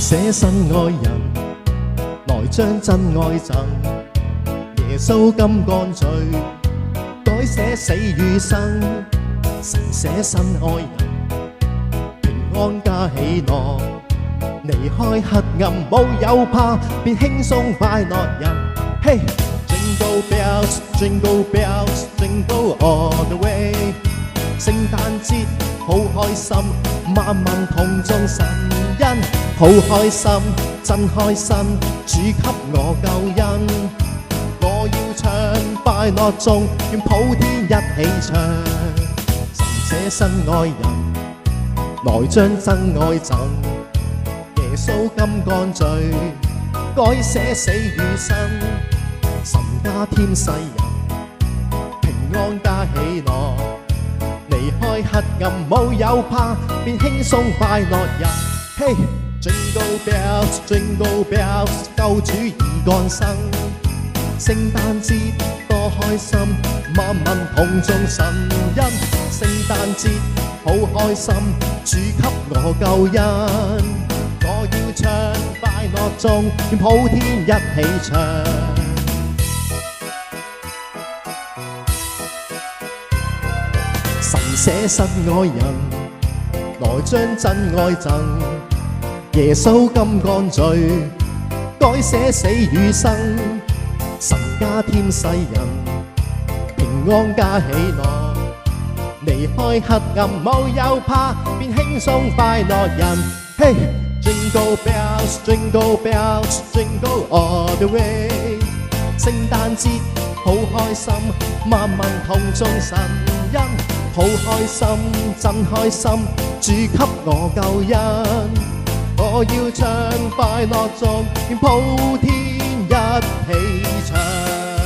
捨新愛人，來將真愛贈。耶穌甘幹罪，改寫死與生。神捨新愛人，平安加喜樂，離開黑暗冇有怕，變輕鬆快樂人。嘿、Jingle bells, jingle bells, jingle all the way。聖誕節好開心，萬民同眾神恩，好開心，真開心，主給我救恩。我要唱快樂頌，願普天一起唱。神捨新愛人，來將真愛贈。耶穌甘幹罪，改寫死與生。神加添世人，平安加喜樂，離開黑暗冇有怕，變輕鬆快樂人。嘿、Jingle bells, jingle bells， 救主已降生。聖誕節多開心，萬民同眾神恩。聖誕節好開心，主給我救恩。我要唱快樂頌，願普天一起唱。神捨新愛人，來將真愛贈。耶穌甘幹罪，改寫死與生。神加添世人，平安加喜樂，離開黑暗冇有怕，變輕鬆快樂人。嘿、Jingle bells, jingle bells, jingle all the way。聖誕節好開心，萬民同眾神恩，好開心，真開心，主給我救恩。我要唱快樂頌，願普天一起唱。